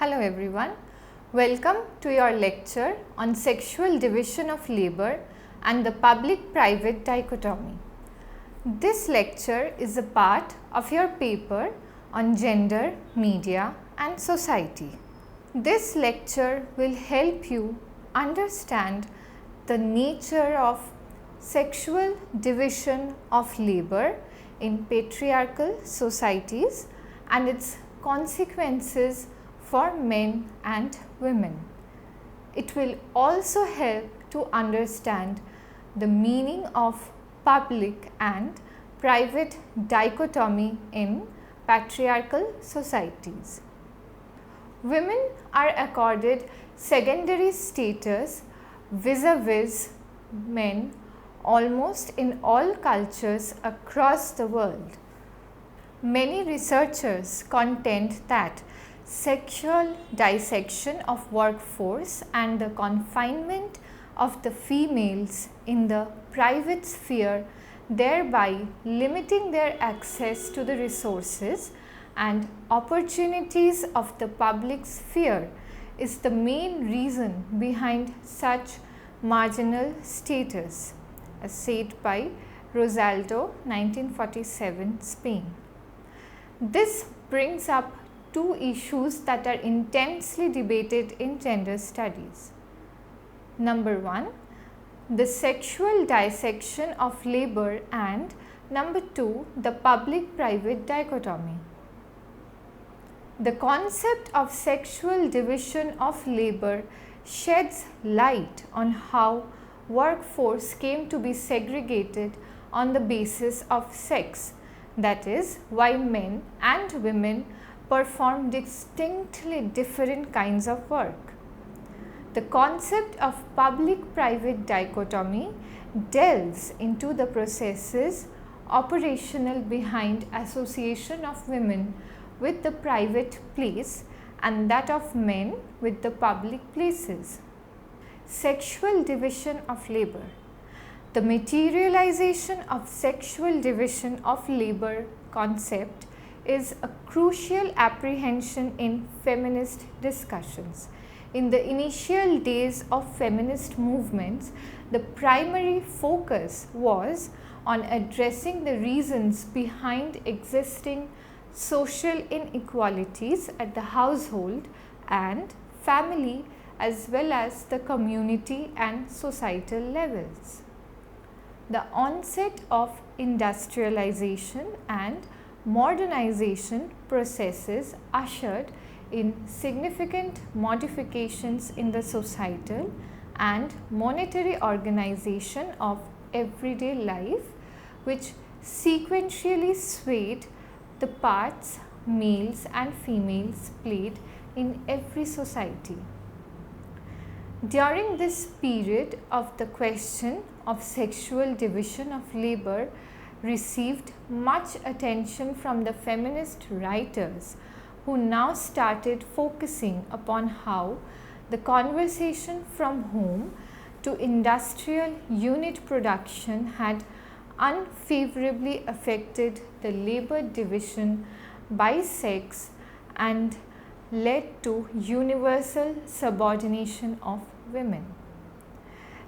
Hello everyone, welcome to your lecture on sexual division of labor and the public-private dichotomy. This lecture is a part of your paper on gender, media and society. This lecture will help you understand the nature of sexual division of labor in patriarchal societies and its consequences for men and women. It will also help to understand the meaning of public and private dichotomy in patriarchal societies. Women are accorded secondary status vis-a-vis men almost in all cultures across the world. Many researchers contend that sexual dissection of workforce and the confinement of the females in the private sphere, thereby limiting their access to the resources and opportunities of the public sphere, is the main reason behind such marginal status, as said by Rosaldo, 1947, Spain. This brings up two issues that are intensely debated in gender studies. Number one, the sexual dissection of labor, and number two, the public-private dichotomy. The concept of sexual division of labor sheds light on how workforce came to be segregated on the basis of sex, that is, why men and women perform distinctly different kinds of work. The concept of public-private dichotomy delves into the processes operational behind association of women with the private place and that of men with the public places. Sexual division of labor. The materialization of sexual division of labor concept is a crucial apprehension in feminist discussions. In the initial days of feminist movements, the primary focus was on addressing the reasons behind existing social inequalities at the household and family as well as the community and societal levels. The onset of industrialization and modernization processes ushered in significant modifications in the societal and monetary organization of everyday life, which sequentially swayed the parts males and females played in every society. During this period of the question of sexual division of labor received much attention from the feminist writers, who now started focusing upon how the conversation from home to industrial unit production had unfavorably affected the labor division by sex and led to universal subordination of women.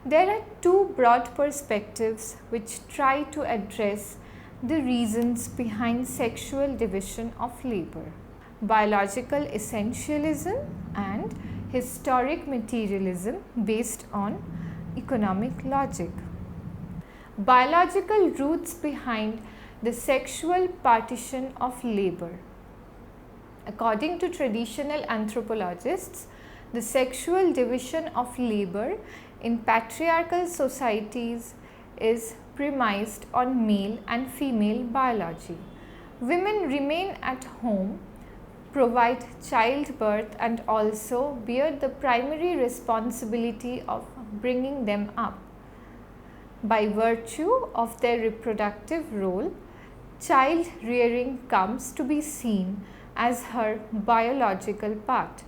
There are two broad perspectives which try to address the reasons behind sexual division of labor: biological essentialism and historic materialism based on economic logic. Biological roots behind the sexual partition of labor. According to traditional anthropologists, the sexual division of labor in patriarchal societies is premised on male and female biology. Women remain at home, provide childbirth and also bear the primary responsibility of bringing them up. By virtue of their reproductive role, child rearing comes to be seen as her biological part.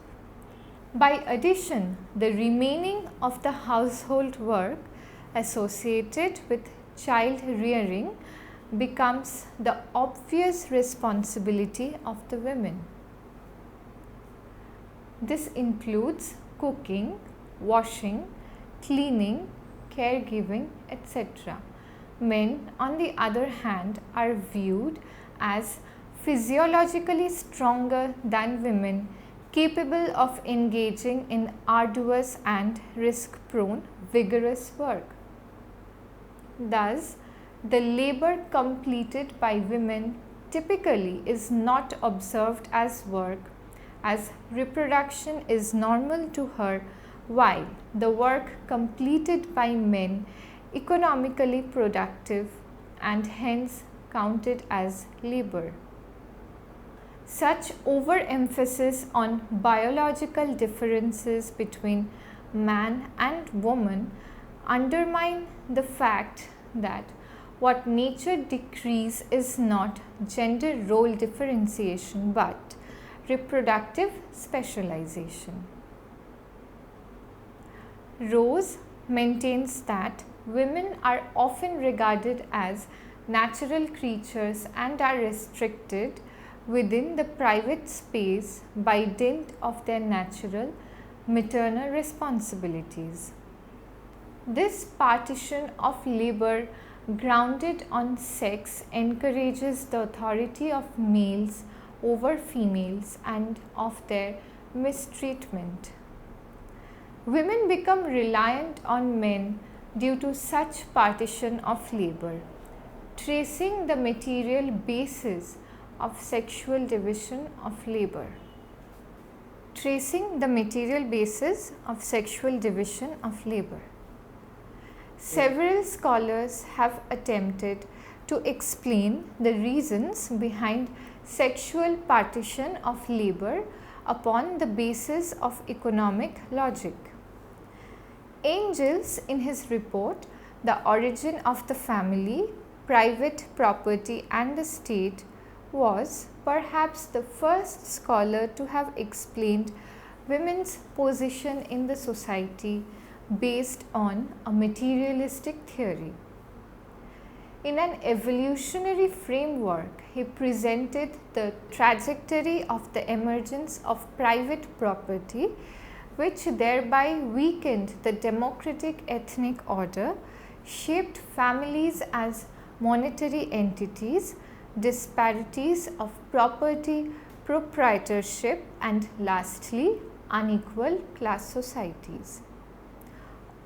By addition, the remaining of the household work associated with child rearing becomes the obvious responsibility of the women. This includes cooking, washing, cleaning, caregiving, etc. Men, on the other hand, are viewed as physiologically stronger than women, capable of engaging in arduous and risk-prone, vigorous work. Thus, the labor completed by women typically is not observed as work, as reproduction is normal to her, while the work completed by men economically productive and hence counted as labor. Such overemphasis on biological differences between man and woman undermine the fact that what nature decrees is not gender role differentiation but reproductive specialization. Rose maintains that women are often regarded as natural creatures and are restricted within the private space by dint of their natural maternal responsibilities. This partition of labor grounded on sex encourages the authority of males over females and of their mistreatment. Women become reliant on men due to such partition of labor, tracing the material basis of sexual division of labor. Tracing the material basis of sexual division of labor. Several scholars have attempted to explain the reasons behind sexual partition of labor upon the basis of economic logic. Engels, in his report, The Origin of the Family, Private Property and the State, was perhaps the first scholar to have explained women's position in the society based on a materialistic theory. In an evolutionary framework, he presented the trajectory of the emergence of private property, which thereby weakened the democratic ethnic order, shaped families as monetary entities, disparities of property, proprietorship, and lastly, unequal class societies.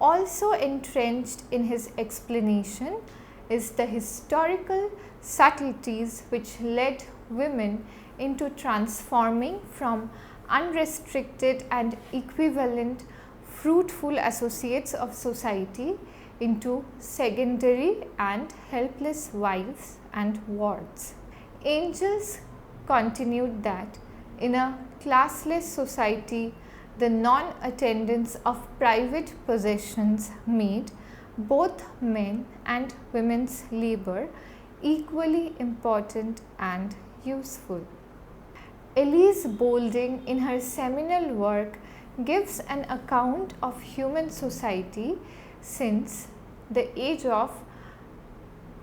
Also entrenched in his explanation is the historical subtleties which led women into transforming from unrestricted and equivalent fruitful associates of society into secondary and helpless wives and wards. Engels continued that in a classless society, the non-attendance of private possessions made both men and women's labor equally important and useful. Elise Boulding, in her seminal work, gives an account of human society since the age of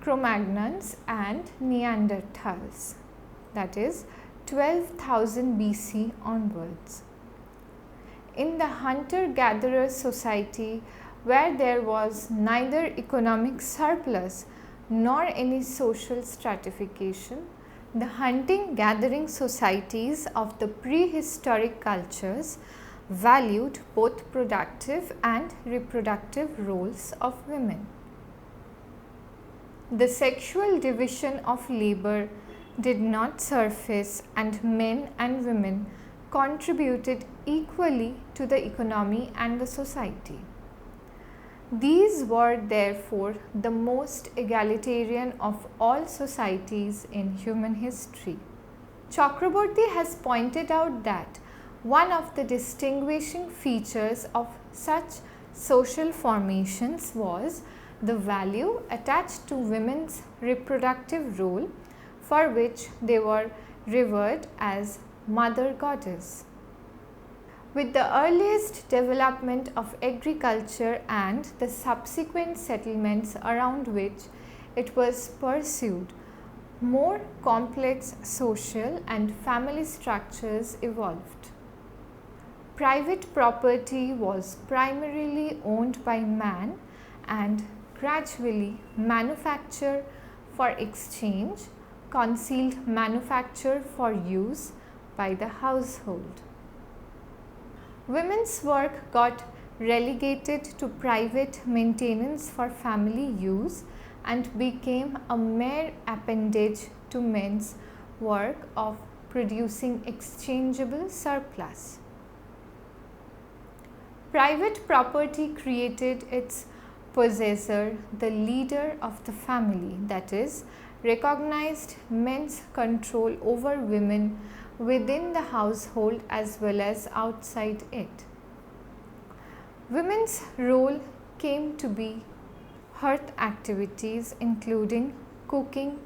Cro-Magnons and Neanderthals, that is 12,000 BC onwards. In the hunter-gatherer society, where there was neither economic surplus nor any social stratification, the hunting-gathering societies of the prehistoric cultures valued both productive and reproductive roles of women. The sexual division of labor did not surface, and men and women contributed equally to the economy and the society. These were therefore the most egalitarian of all societies in human history. Chakraborty has pointed out that one of the distinguishing features of such social formations was the value attached to women's reproductive role, for which they were revered as mother goddess. With the earliest development of agriculture and the subsequent settlements around which it was pursued, more complex social and family structures evolved. private property was primarily owned by man and gradually manufacture for exchange, concealed manufacture for use by the household. Women's work got relegated to private maintenance for family use and became a mere appendage to men's work of producing exchangeable surplus. Private property created its possessor, the leader of the family, that is, recognized men's control over women within the household as well as outside it. Women's role came to be hearth activities including cooking,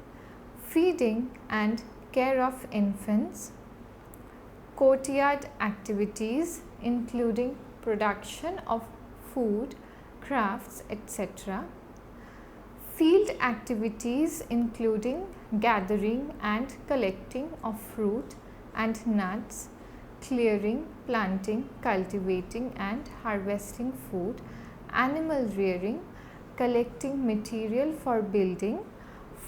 feeding and care of infants, courtyard activities including production of food, crafts, etc., field activities including gathering and collecting of fruit and nuts, clearing, planting, cultivating and harvesting food, animal rearing, collecting material for building,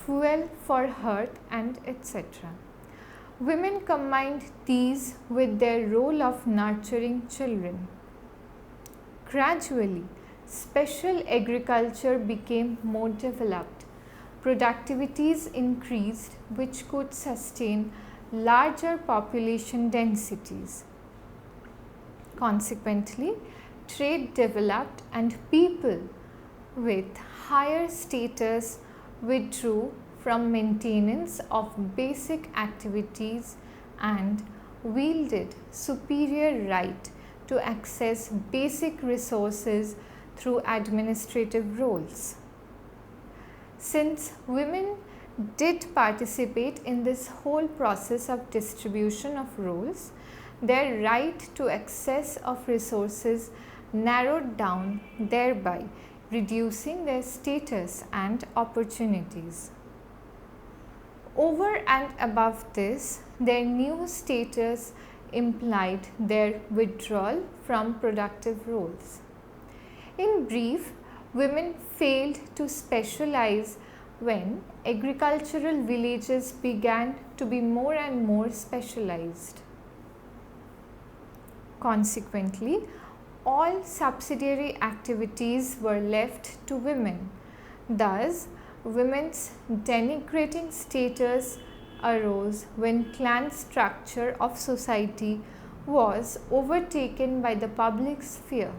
fuel for hearth and etc. Women combined these with their role of nurturing children. Gradually, special agriculture became more developed. Productivities increased which could sustain larger population densities. Consequently, trade developed and people with higher status withdrew from maintenance of basic activities and wielded superior right to access basic resources through administrative roles. Since women did participate in this whole process of distribution of roles, their right to access of resources narrowed down, thereby reducing their status and opportunities. Over and above this, their new status implied their withdrawal from productive roles. In brief, women failed to specialize when agricultural villages began to be more and more specialized. Consequently, all subsidiary activities were left to women. Thus, women's denigrating status arose when clan structure of society was overtaken by the public sphere.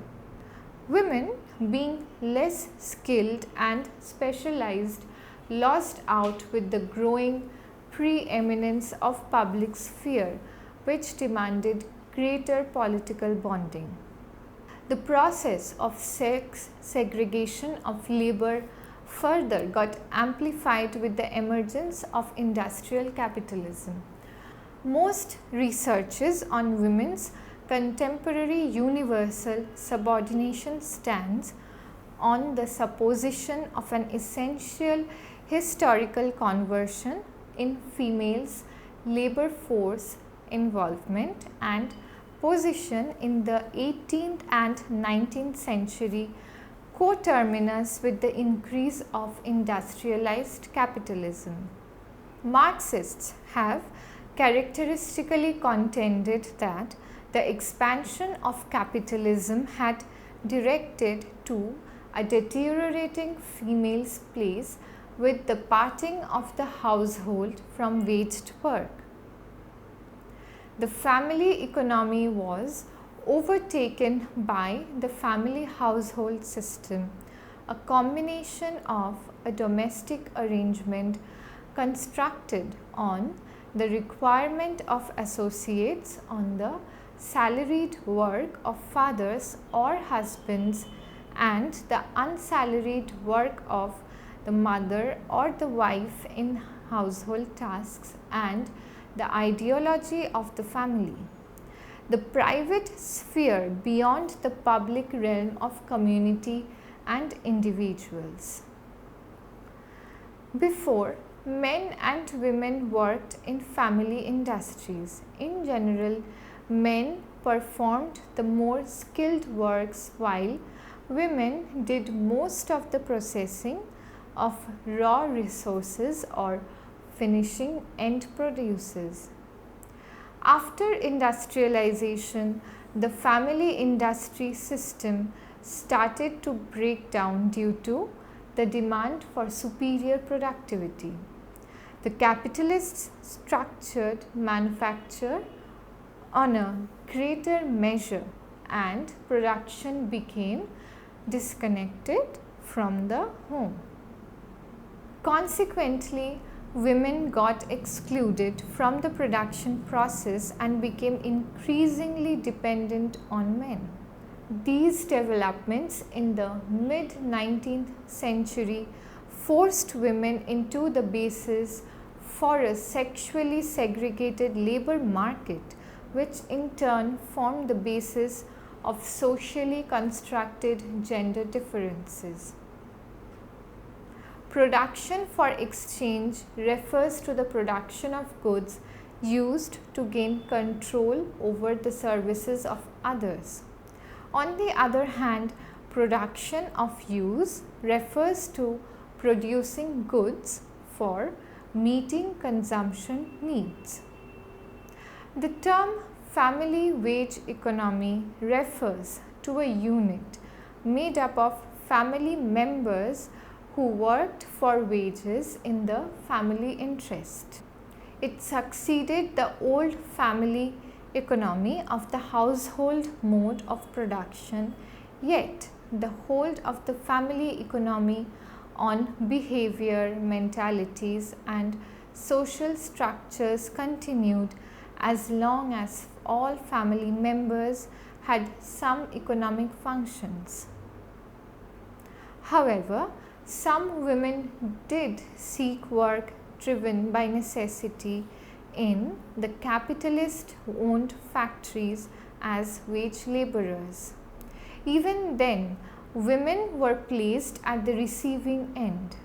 Women, being less skilled and specialized, lost out with the growing preeminence of public sphere, which demanded greater political bonding. The process of sex segregation of labor further got amplified with the emergence of industrial capitalism. Most researches on women's contemporary universal subordination stands on the supposition of an essential historical conversion in females' labor force involvement and position in the 18th and 19th century coterminous with the increase of industrialized capitalism. Marxists have characteristically contended that the expansion of capitalism had directed to a deteriorating female's place with the parting of the household from waged work. The family economy was overtaken by the family household system, a combination of a domestic arrangement constructed on the requirement of associates, on the salaried work of fathers or husbands, and the unsalaried work of the mother or the wife in household tasks, and the ideology of the family. The private sphere beyond the public realm of community and individuals. Before, men and women worked in family industries. In general, men performed the more skilled works while women did most of the processing of raw resources or finishing end produces. After industrialization, the family industry system started to break down due to the demand for superior productivity. The capitalists structured manufacture on a greater measure and production became disconnected from the home. Consequently, women got excluded from the production process and became increasingly dependent on men. These developments in the mid-19th century forced women into the basis for a sexually segregated labor market, which in turn formed the basis of socially constructed gender differences. Production for exchange refers to the production of goods used to gain control over the services of others. On the other hand, production of use refers to producing goods for meeting consumption needs. The term family wage economy refers to a unit made up of family members who worked for wages in the family interest. It succeeded the old family economy of the household mode of production, yet the hold of the family economy on behavior, mentalities, and social structures continued as long as all family members had some economic functions. However, some women did seek work driven by necessity in the capitalist-owned factories as wage laborers. Even then, women were placed at the receiving end.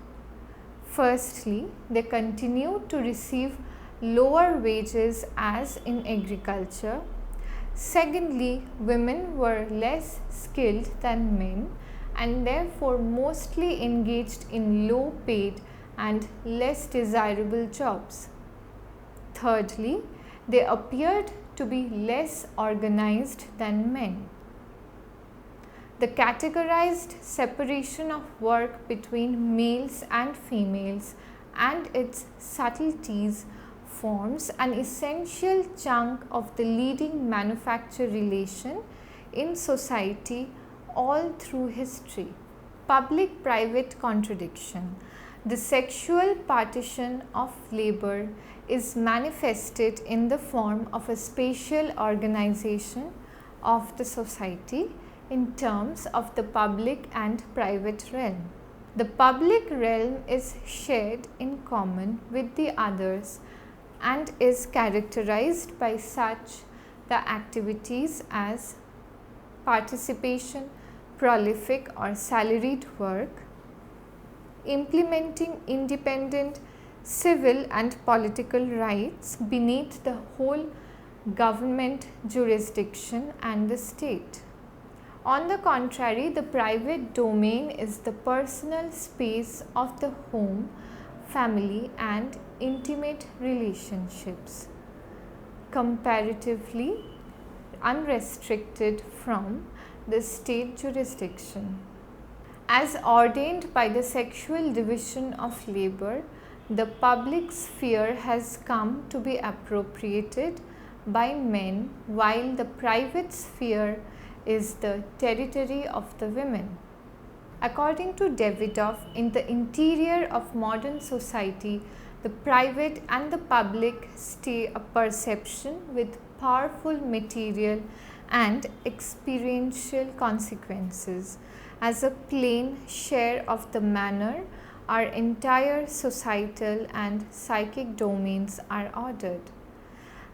Firstly, they continued to receive lower wages as in agriculture. Secondly, women were less skilled than men and therefore mostly engaged in low paid and less desirable jobs. Thirdly, they appeared to be less organized than men. The categorized separation of work between males and females and its subtleties forms an essential chunk of the leading manufacture relation in society all through history. Public-private contradiction. The sexual partition of labor is manifested in the form of a spatial organization of the society in terms of the public and private realm. The public realm is shared in common with the others and is characterized by such the activities as participation, prolific or salaried work, implementing independent civil and political rights beneath the whole government jurisdiction and the state. On the contrary, the private domain is the personal space of the home, family and intimate relationships, comparatively unrestricted from the state jurisdiction. As ordained by the sexual division of labor, the public sphere has come to be appropriated by men while the private sphere is the territory of the women. According to Davidoff, in the interior of modern society, the private and the public stay a perception with powerful material and experiential consequences. As a plain share of the manner, our entire societal and psychic domains are ordered.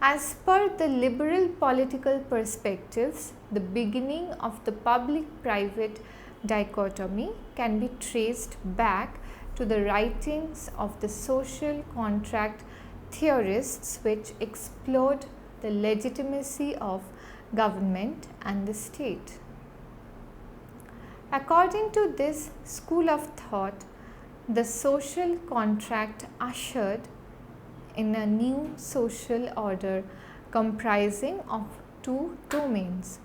As per the liberal political perspectives, the beginning of the public-private dichotomy can be traced back to the writings of the social contract theorists which explored the legitimacy of government and the state. According to this school of thought, the social contract ushered in a new social order comprising of two domains.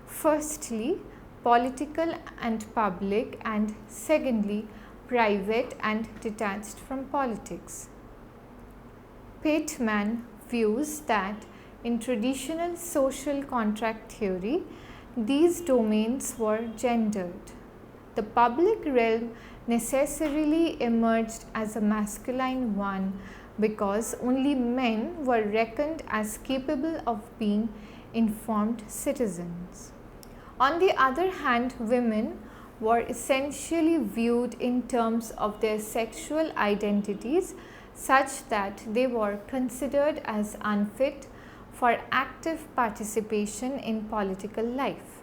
Firstly, political and public, and secondly, private and detached from politics. Pateman views that in traditional social contract theory, these domains were gendered. The public realm necessarily emerged as a masculine one because only men were reckoned as capable of being informed citizens. On the other hand, women were essentially viewed in terms of their sexual identities such that they were considered as unfit for active participation in political life.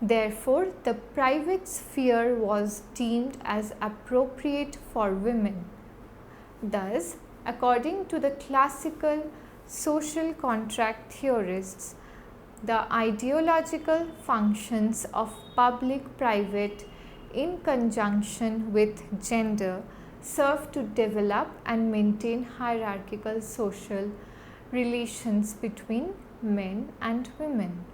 Therefore, the private sphere was deemed as appropriate for women. Thus, according to the classical social contract theorists, the ideological functions of public-private in conjunction with gender serve to develop and maintain hierarchical social relations between men and women.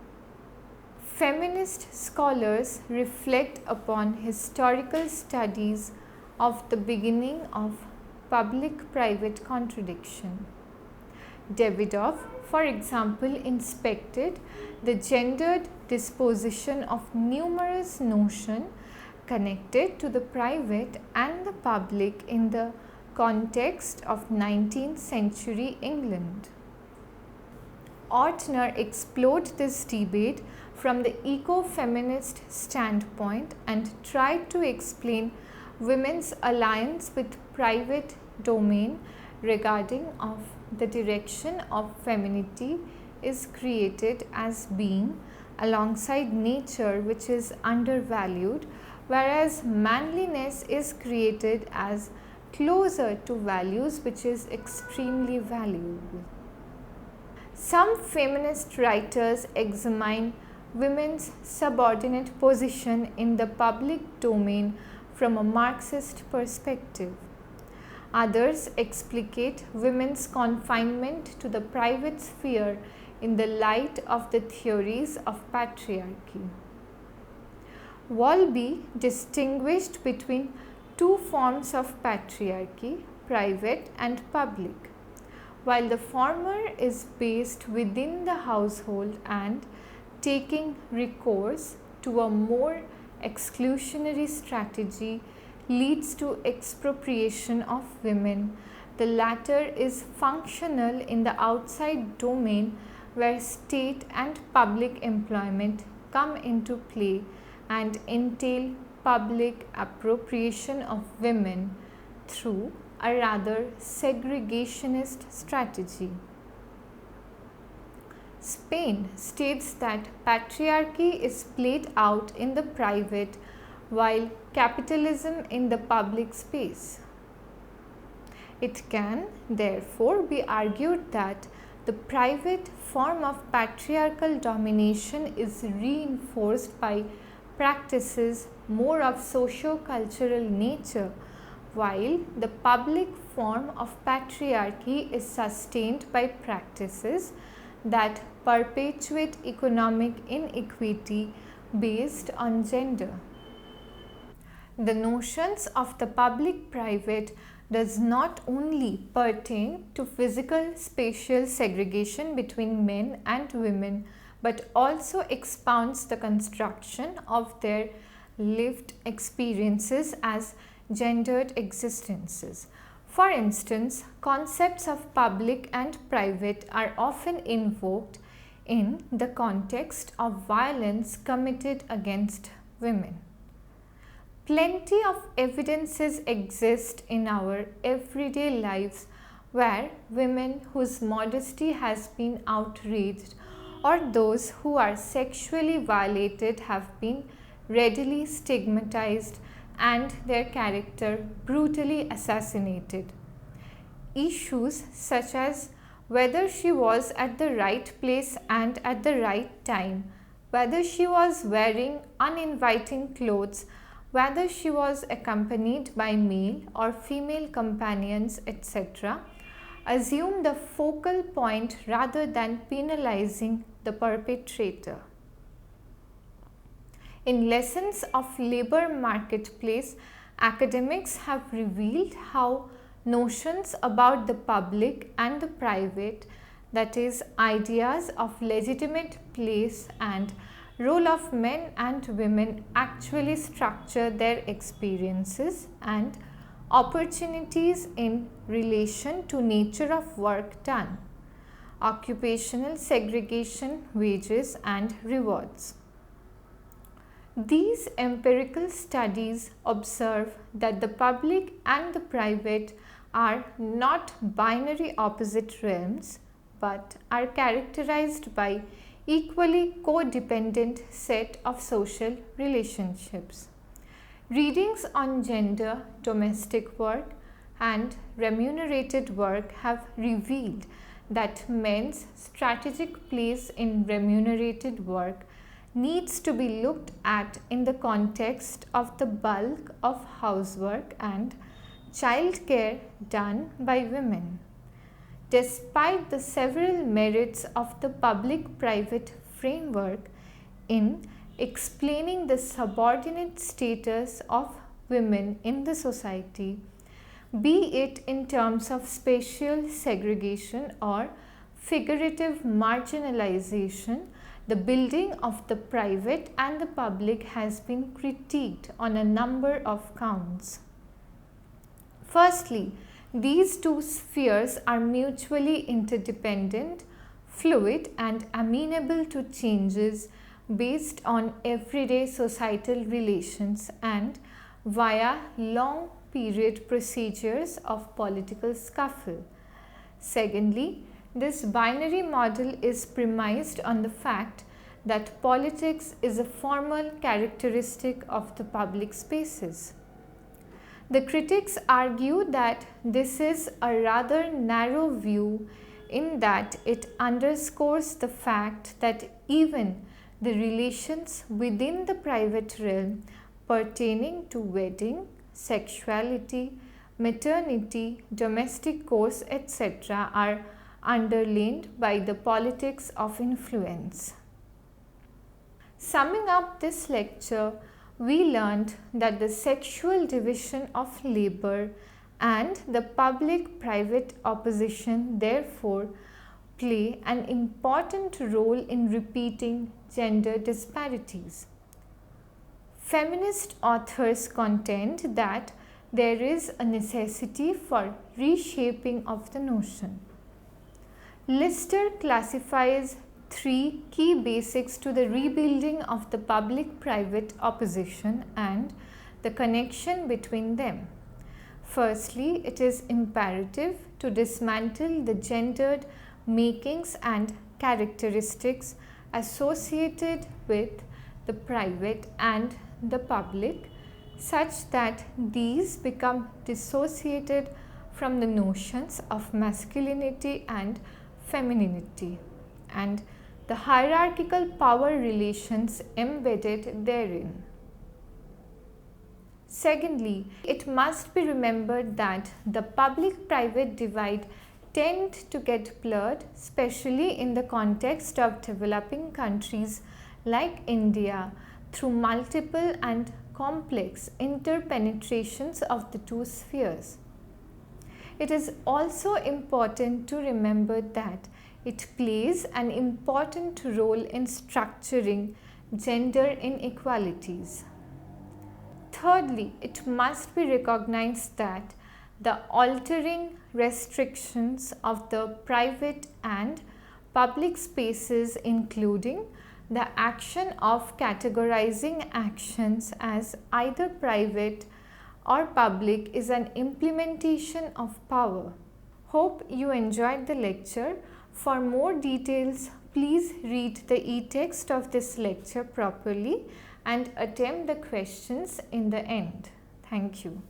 Feminist scholars reflect upon historical studies of the beginning of public-private contradiction. Davidoff, for example, inspected the gendered disposition of numerous notions connected to the private and the public in the context of 19th century England. Ortner explored this debate from the eco-feminist standpoint and tried to explain women's alliance with private domain regarding of the direction of femininity is created as being alongside nature, which is undervalued, whereas manliness is created as closer to values, which is extremely valuable. Some feminist writers examine women's subordinate position in the public domain from a Marxist perspective. Others explicate women's confinement to the private sphere in the light of the theories of patriarchy. Wolbe distinguished between two forms of patriarchy, private and public. While the former is based within the household and taking recourse to a more exclusionary strategy leads to expropriation of women, the latter is functional in the outside domain where state and public employment come into play and entail public appropriation of women through a rather segregationist strategy. Spain states that patriarchy is played out in the private while capitalism in the public space. It can therefore be argued that the private form of patriarchal domination is reinforced by practices more of socio-cultural nature, while the public form of patriarchy is sustained by practices that perpetuate economic inequity based on gender. The notions of the public-private does not only pertain to physical spatial segregation between men and women, but also expounds the construction of their lived experiences as gendered existences. For instance, concepts of public and private are often invoked in the context of violence committed against women. Plenty of evidences exist in our everyday lives where women whose modesty has been outraged or those who are sexually violated have been readily stigmatized and their character brutally assassinated. Issues such as whether she was at the right place and at the right time, whether she was wearing uninviting clothes, whether she was accompanied by male or female companions, etc., assume the focal point rather than penalizing the perpetrator. In Lessons of Labor Marketplace, academics have revealed how notions about the public and the private, that is, ideas of legitimate place and role of men and women, actually structure their experiences and opportunities in relation to nature of work done, occupational segregation, wages and rewards. These empirical studies observe that the public and the private are not binary opposite realms, but are characterized by equally codependent set of social relationships. Readings on gender, domestic work and remunerated work have revealed that men's strategic place in remunerated work needs to be looked at in the context of the bulk of housework and childcare done by women. Despite the several merits of the public-private framework in explaining the subordinate status of women in the society, be it in terms of spatial segregation or figurative marginalization, the building of the private and the public has been critiqued on a number of counts. Firstly, these two spheres are mutually interdependent, fluid and amenable to changes based on everyday societal relations and via long period procedures of political scuffle. Secondly, this binary model is premised on the fact that politics is a formal characteristic of the public spaces. The critics argue that this is a rather narrow view in that it underscores the fact that even the relations within the private realm pertaining to wedding, sexuality, maternity, domestic course, etc. are underlain by the politics of influence. Summing up this lecture, we learned that the sexual division of labor and the public-private opposition therefore play an important role in repeating gender disparities. Feminist authors contend that there is a necessity for reshaping of the notion. Lister classifies three key basics to the rebuilding of the public-private opposition and the connection between them. Firstly, it is imperative to dismantle the gendered makings and characteristics associated with the private and the public, such that these become dissociated from the notions of masculinity and femininity and the hierarchical power relations embedded therein. Secondly, it must be remembered that the public-private divide tend to get blurred, especially in the context of developing countries like India, through multiple and complex interpenetrations of the two spheres. It is also important to remember that it plays an important role in structuring gender inequalities. Thirdly, it must be recognized that the altering restrictions of the private and public spaces, including the action of categorizing actions as either private or public, is an implementation of power. Hope you enjoyed the lecture. For more details, please read the e-text of this lecture properly and attempt the questions in the end. Thank you.